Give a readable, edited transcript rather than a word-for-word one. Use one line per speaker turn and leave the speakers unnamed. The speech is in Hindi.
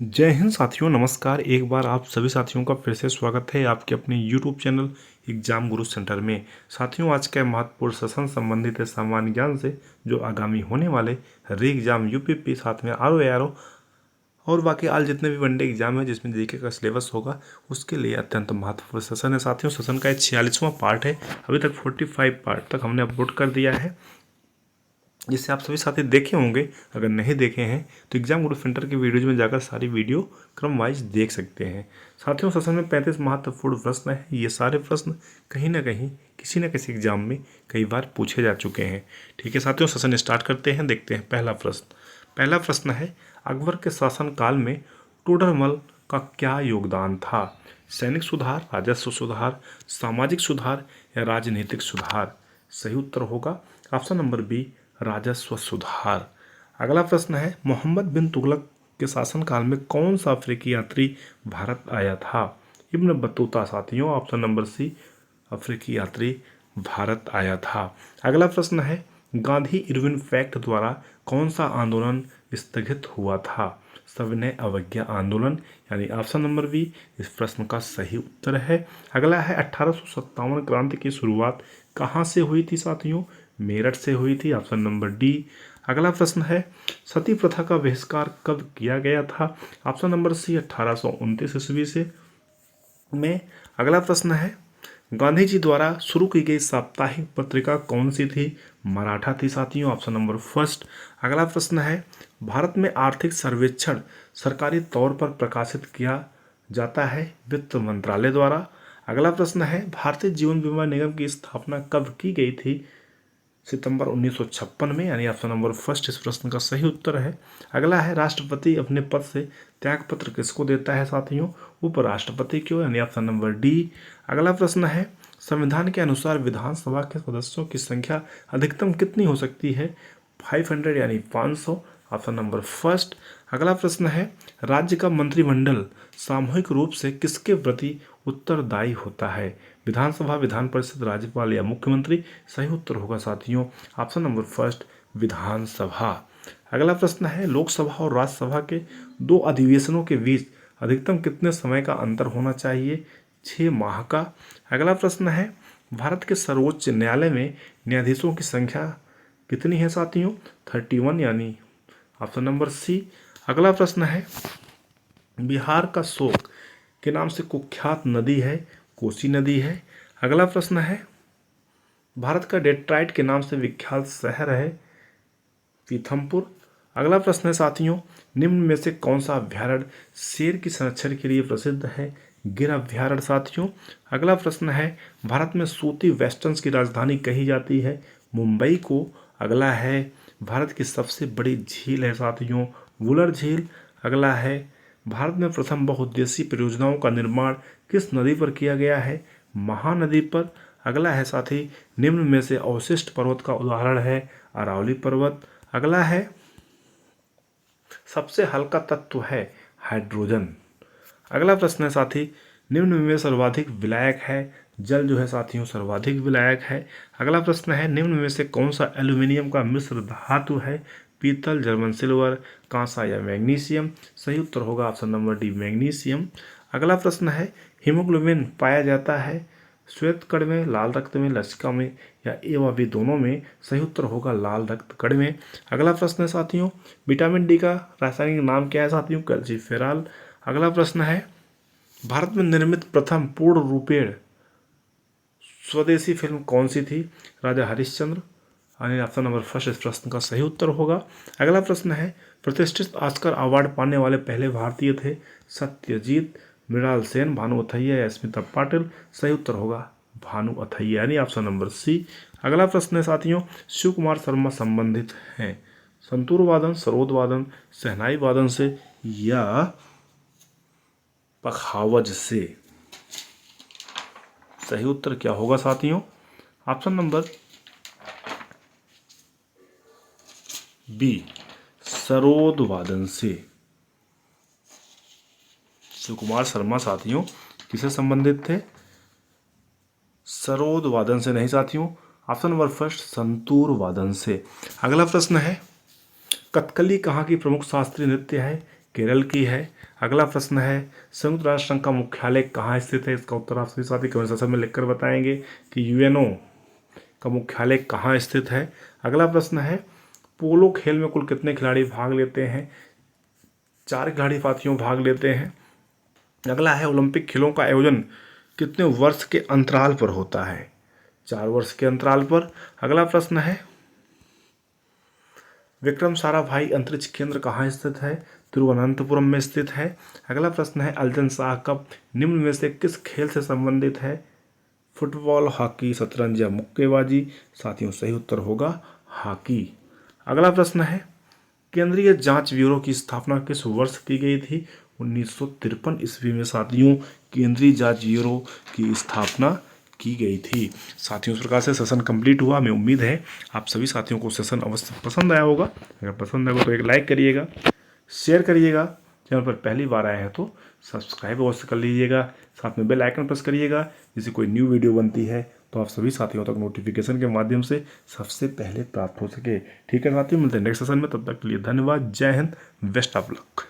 जय हिंद साथियों, नमस्कार। एक बार आप सभी साथियों का फिर से स्वागत है आपके अपने यूट्यूब चैनल एग्जाम गुरु सेंटर में। साथियों, आज का महत्वपूर्ण सेशन संबंधित है सामान्य ज्ञान से, जो आगामी होने वाले री एग्जाम यूपीपी साथ में आर और बाकी आल जितने भी वनडे एग्जाम है जिसमें जीके का सिलेबस होगा उसके लिए अत्यंत महत्वपूर्ण सेशन है। साथियों, सेशन का 46वां पार्ट है। अभी तक 45 पार्ट तक हमने अपलोड कर दिया है, जिससे आप सभी साथी देखे होंगे। अगर नहीं देखे हैं तो एग्जाम गुरु सेंटर की वीडियोज में जाकर सारी वीडियो क्रम वाइज देख सकते हैं। साथियों, सेशन में 35 महत्वपूर्ण प्रश्न हैं। ये सारे प्रश्न कहीं ना कहीं किसी न किसी एग्जाम में कई बार पूछे जा चुके हैं। ठीक है साथियों, सेशन स्टार्ट करते हैं। देखते हैं पहला प्रश्न है, अकबर के शासनकाल में टोडरमल का क्या योगदान था? सैनिक सुधार, राजस्व सुधार, सामाजिक सुधार या राजनीतिक सुधार? सही उत्तर होगा ऑप्शन नंबर बी, राजस्व सुधार। अगला प्रश्न है, मोहम्मद बिन तुगलक के शासनकाल में कौन सा अफ्रीकी यात्री भारत आया था? Ibn Battuta. साथियों, ऑप्शन नंबर सी, अफ्रीकी यात्री भारत आया था। अगला प्रश्न है, गांधी इरविन फैक्ट द्वारा कौन सा आंदोलन स्थगित हुआ था? सविनय अवज्ञा आंदोलन, यानी ऑप्शन नंबर बी इस प्रश्न का सही उत्तर है। अगला है, 1857 क्रांति की शुरुआत कहाँ से हुई थी? साथियों, मेरठ से हुई थी। Option number D. अगला प्रश्न है, सती प्रथा का बहिष्कार कब किया गया था? ऑप्शन नंबर सी, 1829 ईस्वी से में। अगला प्रश्न है, गांधी जी द्वारा शुरू की गई साप्ताहिक पत्रिका कौन सी थी? मराठा थी। साथियों, ऑप्शन नंबर फर्स्ट। अगला प्रश्न है, भारत में आर्थिक सर्वेक्षण सरकारी तौर पर प्रकाशित किया जाता है वित्त मंत्रालय द्वारा। अगला प्रश्न है, भारतीय जीवन बीमा निगम की स्थापना कब की गई थी? सितंबर 1956 में, यानी ऑप्शन नंबर फर्स्ट इस प्रश्न का सही उत्तर है। अगला है, राष्ट्रपति अपने पद से त्यागपत्र किसको देता है? साथियों, उपराष्ट्रपति को, यानी ऑप्शन नंबर डी। अगला प्रश्न है, संविधान के अनुसार विधानसभा के सदस्यों की संख्या अधिकतम कितनी हो सकती है? 500 यानी 500। Option number first. अगला प्रश्न है, राज्य का मंत्रिमंडल सामूहिक रूप से किसके प्रति उत्तरदायी होता है? विधानसभा, विधान परिषद, राज्यपाल या मुख्यमंत्री? सही उत्तर होगा साथियों ऑप्शन नंबर फर्स्ट, विधानसभा। अगला प्रश्न है, लोकसभा और राज्यसभा के दो अधिवेशनों के बीच अधिकतम कितने समय का अंतर होना चाहिए? 6 माह का। अगला प्रश्न है, भारत के सर्वोच्च न्यायालय में न्यायाधीशों की संख्या कितनी है? साथियों, 31, यानी ऑप्शन नंबर सी। अगला प्रश्न है, बिहार का शोक के नाम से कुख्यात नदी है? कोसी नदी है। अगला प्रश्न है, भारत का डेट्राइट के नाम से विख्यात शहर है? पीथमपुर। अगला प्रश्न है साथियों, निम्न में से कौन सा अभ्यारण्य शेर की संरक्षण के लिए प्रसिद्ध है? गिर अभ्यारण्य। साथियों, अगला प्रश्न है, भारत में सूती वेस्टर्न्स की राजधानी कही जाती है? मुंबई को। अगला है, भारत की सबसे बड़ी झील है? साथियों, वुलर झील। अगला है, भारत में प्रथम बहुउद्देशीय परियोजनाओं का निर्माण किस नदी पर किया गया है? महानदी पर। अगला है साथी, निम्न में से अवशिष्ट पर्वत का उदाहरण है? अरावली पर्वत। अगला है, सबसे हल्का तत्व है? हाइड्रोजन। अगला प्रश्न है साथी, निम्न में सर्वाधिक विलायक है? जल जो है साथियों सर्वाधिक विलायक है। अगला प्रश्न है, निम्न में से कौन सा एल्यूमिनियम का मिश्र धातु है? पीतल, जर्मन सिल्वर, कांसा या मैग्नीशियम? सही उत्तर होगा ऑप्शन नंबर डी, मैग्नीशियम। अगला प्रश्न है, हीमोग्लोबिन पाया जाता है श्वेत कण में, लाल रक्त में, लसिका में या ए व बी दोनों में? सही उत्तर होगा लाल रक्त कण में। अगला प्रश्न है साथियों, विटामिन डी का रासायनिक नाम क्या है? साथियों, कैल्सीफेरॉल। अगला प्रश्न है, भारत में निर्मित प्रथम पूर्ण रूपेण स्वदेशी फिल्म कौन सी थी? राजा हरिश्चंद्र। यानी ऑप्शन नंबर फर्स्ट इस प्रश्न का सही उत्तर होगा। अगला प्रश्न है, प्रतिष्ठित ऑस्कर अवार्ड पाने वाले पहले भारतीय थे? सत्यजीत, मृणाल सेन, भानु अथैया या स्मिता पाटिल? सही उत्तर होगा भानु अथैया, यानी ऑप्शन नंबर सी। अगला प्रश्न है साथियों, शिव कुमार शर्मा संबंधित हैं संतूर वादन, सरोद वादन, शहनाई वादन से या पखावज से? सही उत्तर क्या होगा साथियों? ऑप्शन नंबर बी, सरोद वादन से। शिव कुमार शर्मा साथियों किससे संबंधित थे? सरोद वादन से नहीं साथियों, ऑप्शन नंबर फर्स्ट, संतूर वादन से। अगला प्रश्न है, कथकली कहाँ की प्रमुख शास्त्रीय नृत्य है? केरल की है। अगला प्रश्न है संयुक्त राष्ट्र संघ का मुख्यालय कहाँ स्थित है? इसका उत्तर आप सभी साथी कमेंट सेक्शन में लिखकर बताएंगे कि यूएनओ का मुख्यालय कहाँ स्थित है। अगला प्रश्न है पोलो खेल में कुल कितने खिलाड़ी भाग लेते हैं? 4 खिलाड़ी साथियों भाग लेते हैं। अगला है ओलंपिक खेलों का आयोजन कितने वर्ष के अंतराल पर होता है? 4 वर्ष के अंतराल पर। अगला प्रश्न है विक्रम साराभाई अंतरिक्ष केंद्र कहाँ स्थित है? तिरुवनंतपुरम में स्थित है। अगला प्रश्न है अल्जन शाह कप निम्न में से किस खेल से संबंधित है? फुटबॉल, हॉकी, शतरंज या मुक्केबाजी? साथियों सही उत्तर होगा हॉकी। अगला प्रश्न है केंद्रीय जांच ब्यूरो की स्थापना किस वर्ष की गई थी? 1953 ईस्वी में साथियों केंद्रीय जांच ब्यूरो की स्थापना की गई थी। साथियों इस प्रकार से सेशन कंप्लीट हुआ। हमें उम्मीद है आप सभी साथियों को सेशन अवश्य पसंद आया होगा। अगर पसंद आया तो एक लाइक करिएगा, शेयर करिएगा, चैनल पर पहली बार आया है तो सब्सक्राइब अवश्य कर लीजिएगा, साथ में बेल आइकन प्रेस करिएगा जिससे कोई न्यू वीडियो बनती है तो आप सभी साथियों तक नोटिफिकेशन के माध्यम से सबसे पहले प्राप्त हो सके। ठीक है साथियों, मिलते हैं नेक्स्ट सेशन में, तब तक के लिए धन्यवाद। जय हिंद, बेस्ट ऑफ लक।